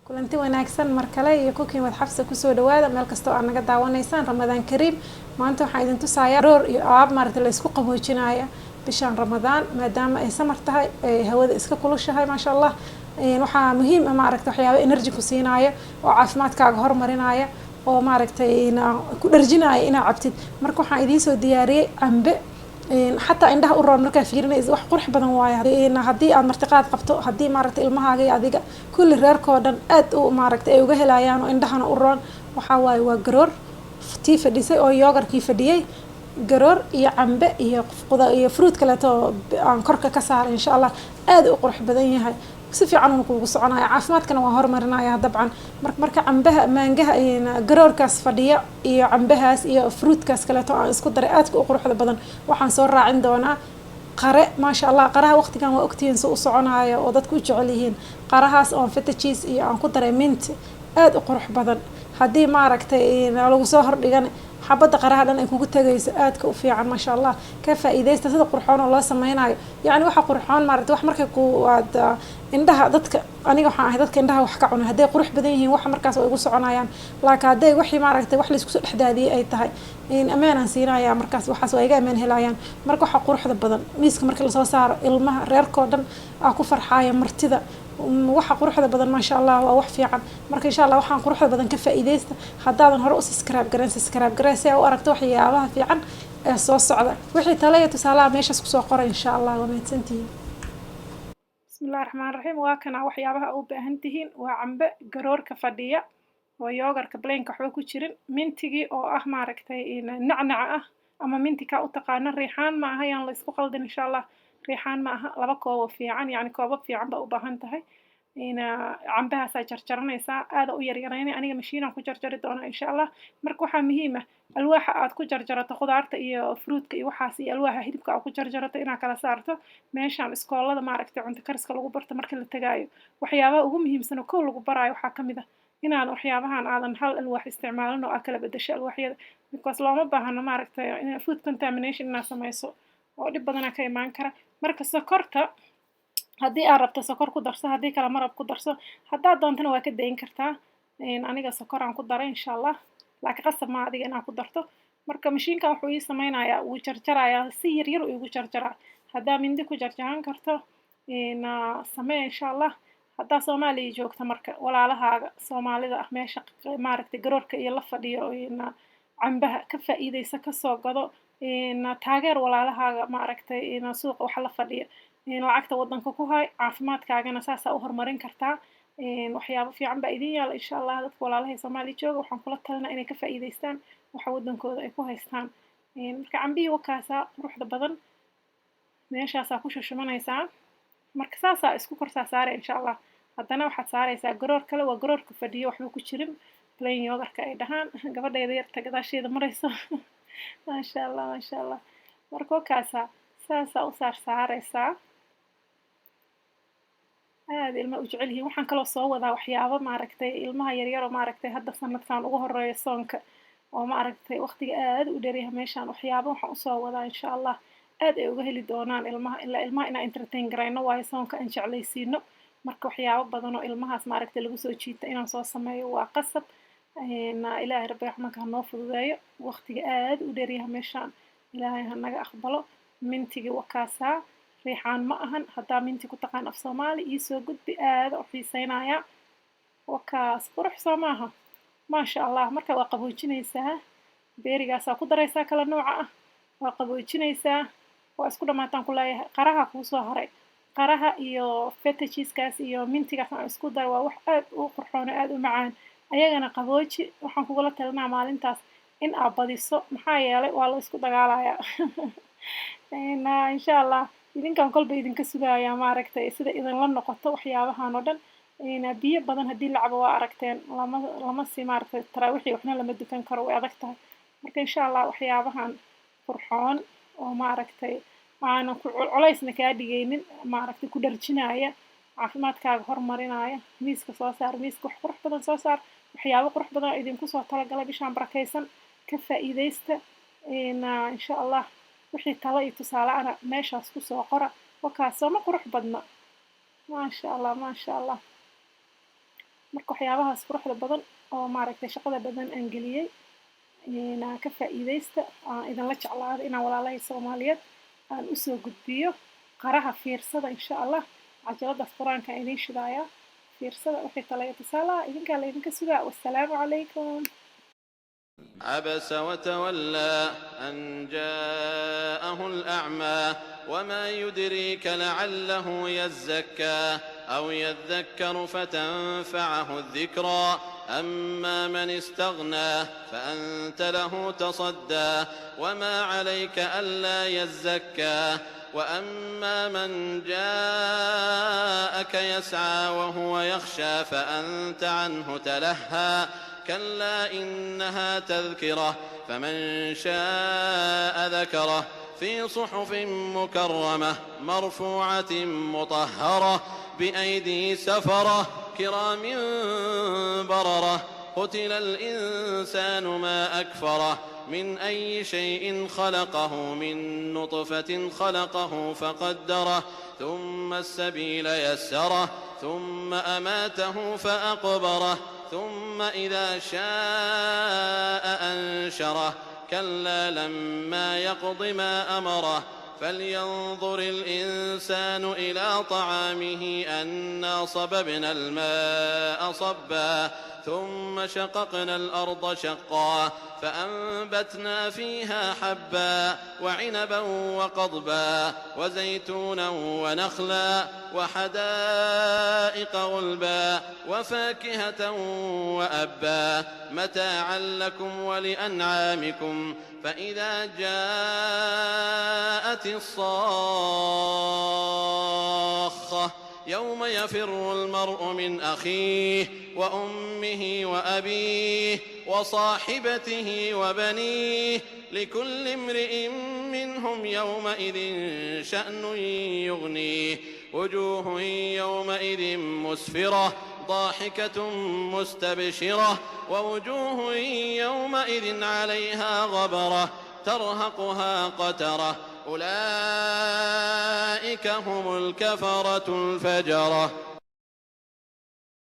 kulanti wanaagsan mar kale iyo cooking with xabsa kusoo dhawaada meel kasta oo aad naga daawanaysaan Ramadaan Kariim maanta waxaan idin tusayaa roor iyo aab maaragtay la isku qaboojinaya bishan Ramadaan maadaama ay samar tahay hawada iska kulushahay ma sha Allah waxaa muhiim ah maaragtay waxyaabo energy ku siinaya oo caafimaadkaaga horumarinaya oo maaragtay ku dharjinaya inaad cabtid marka waxaan idin soo diyaariyay cambe حتى عندها أوران مركز فيرنا إذا وح قرح بدن وايا إن هدي المرتقات قبته هدي معركة المها جاي أديك كل الرير كودن معركة أيوة جهلا يعني عندها أوران وحواي وجرور فتي فديسي أو ياجر كيف فديه جرور يعمب يقضى يفروت كلاته عن كركة كسر إن شاء الله قرح بدن هاي سفي عنهم كوسعنا عافمات كانوا هور مرنا يا طبعا مرك عنبها مانجها إن جرور كاس فدية عنبها فروت كاس كلاته اسكو درقات وقروح بدن waxaan soo raacin doonaa qare ma sha Allah qaraha waqtigan waa ogtiin soo soconaya oo dadku jecel yihiin qarahaas oo feta cheese iyo aan ku daray mint aad u qurux badan hadii ma aragtay lagu soo hordhigan xabada qaraha dhan ay kugu tagayso aad ka u fiican ma sha Allah ka faa'iideysta sida qurxoon oo loo sameeynayo yaani waxa qurxoon ma aragtay wax markay ku aad indhaha dadka aniga waxaan ahay dadka indhaha wax ka cunay haday qurux badan yihiin wax markaas oo igu soconayaan laakiin haday wixii ma aragtay wax la isku soo dhexdaadiyay ay tahay in ammaan siinaya markaas waxaas waa iga ammaan helayaan marka waxa quruxda badan miiska marka la soo saaro ilmaha reerkoo dhan ku farxaaya martida waxa quruxda badan ma sha Allah waa wax fiican marka insha Allah waxaan quruxda badan ka faa'iideysta hadaadan hore u subscribe garan si aad u aragto waxyaabaha fiican ee soo socda wixii talaya tusaalaha meeshaas ku soo qoray insha Allah waa mahadsantihiin bismillaahir rahmaanir rahiim waa kana waxyaabaha u baahan tihiin waa cambe garoorka fadhiya oo yogurka plain waxba ku jirin mintigi oo ah maaragtay nacnaca ah ama mintika u taqaan riixaan ma aha yaan la isku qaldin insha Allah riixaan ma aha laba koob fiican yani koob fiican ba u baahan tahay cambahaas ay jarjaranaysaa aad u yar yaraynay aniga mashiinaan ku jarjari doona insha Allah marka waxa muhiim ah alwaaxa aad ku jarjarato khudaarta iyo fruitka iyo waxaas iyo alwaaxa hilibka aad ku jarjarato inaad kala saarto meeshaan iskoolada maaragtay cunto kariska lagu barto marka la tagaayo waxyaabaha ugu muhiimsan oo koob lagu baraayo waxa kamid ah inaan waxyaabahan aadan hal alwaax isticmaalin oo kala bedesho alwaaxyada because looma baahna maaragtay food contamination inaad samayso oo dhib badan ka imaan kara marka sokorta haddii aad rabto sokor ku darso haddii kala marab ku darso haddaad doontana waa ka dayn kartaa aniga sokor aan ku daray insha Allah laakiin qasab ma adiga inaad ku darto marka mashiinka wuxuu ii samaynayaa wuu jarjarayaa si yar yar uu igu jarjaraa haddaa mindi ku jarjaran karto samee insha Allah haddaa Soomaaliya joogto marka walaalahaaga Soomaalida ah meesha maaragtay garoorka iyo la fadhiyo cambaha ka faa'iideysa ka soo gado taageer walaalahaaga maaragtay suuqa wax la fadhiyo lacagta wadanka ku hay caafimaadkaagana saas u horumarin kartaa waxyaabo fiican baa idin yaala insha Allah dadka walaalahay Soomaaliya jooga waxaan kula talinaa inay ka faa'iideystaan waxa wadankooda ay ku haystaan marka cambihi wakaasa quruxda badan meeshaas ku shushumanaysaa marka saasa isku korsaa saaray insha Allah haddana waxaad saaraysaa garoor kale waa garoorka fadhiyo waxba ku jirin plain yogurka ay dhahaan gabadheeda yarta gadaasheeda marayso ma sha Allah marka wakaasa saasa u saaraysaa aad ilma u jecel yihiin waxaan kaloo soo wadaa waxyaabo maaragtay ilmaha yaryar oo maaragtay hadda sanadkan ugu horeeyo soonka oo maaragtay waqtiga aad u dheer yahay meeshaan waxyaabo waxaan u soo wadaa insha Allah aad ay uga heli doonaan ilmaha inaan entertain garayno waayo soonka aan jeclaysiino marka waxyaabo badan oo ilmahaas maaragtay lagu soo jiita inaan soo sameeyo waa qasab ilaahay rabbi raxmaanka ha noo fududeeyo waqtiga aad u dheer yahay meeshaan ilaahay ha naga aqbalo mintigi wakaasaa riixaan ma ahan haddaa minti ku taqaan af Soomaali ii soo gudbi aad u xiiseynaya wakaas qurux soo maaha ma sha Allah marka waa qaboojinaysaa beerigaas ku daraysaa kala nooca ah waa qaboojinaysaa waa isku dhamaataan ku leeyahay qaraha ku soo haray qaraha iyo feta cheese-kaas iyo mintigaas aan isku dar waa wax aad u qurxoon aad u macaan ayagana qabooji waxaan kugula talinaa maalintaas in aad badiso maxaa yeelay waa la isku dagaalayaa insha Allah idinkan kolba idinka sugaaya maaragtay sida idin la noqoto waxyaabahan oo dhan biyo badan hadii la cabo waa aragteen lama si maaragtay taraawixii waxna lama dukan karo way adag tahay marka insha Allah waxyaabahan qurxoon oo maaragtay aan ku culaysna ka dhigaynin maaragtay ku dharjinaya caafimaadkaaga horumarinaya miiska soo saar miiska wax qurux badan soo saar waxyaabo qurux badan idinku soo talagalay bishaan barakaysan ka faa'iideysta insha Allah wixii talo iyo tusaale ana meeshaas ku soo qora wakaas ma qurux badna ma sha Allah marka waxyaabahaas quruxda badan oo maaragtay shaqada badan aan geliyey inaan ka faa'iidaysta aan idinla jeclaado inaan walaalahay Soomaaliyeed aan u soo gudbiyo qaraha fiirsada insha Allah cajaladaas quraanka idin shidaaya fiirsada wixii kale tusaalaha idinka la idinka sugaa wassalaamu calaykum عبس وتولى أن جاءه الأعمى وما يدريك لعله يزكى أو يذكر فتنفعه الذكرى أما من استغنى فأنت له تصدى وما عليك ألا يزكى وأما من جاءك يسعى وهو يخشى فأنت عنه تلهى كلا إنها تذكرة فمن شاء ذكره في صحف مكرمة مرفوعة مطهرة بأيدي سفرة كرام بررة قتل الإنسان ما أكفره من أي شيء خلقه من نطفة خلقه فقدره ثم السبيل يسره ثم أماته فأقبره ثم إذا شاء أنشره كلا لما يقض ما أمره فلينظر الإنسان إلى طعامه أنا صببنا الماء صبا ثم شققنا الأرض شقا فأنبتنا فيها حبا وعنبا وقضبا وزيتونا ونخلا وحدائق غلبا وفاكهة وأبا متاعا لكم ولأنعامكم فإذا جاءت الصاخة يوم يفر المرء من أخيه وأمه وأبيه وصاحبته وبنيه لكل امرئ منهم يومئذ شأن يغنيه وجوه يومئذ مسفرة ضاحكة مستبشرة ووجوه يومئذ عليها غبرة ترهقها قترة أولئك هم الكفرة الفجرة.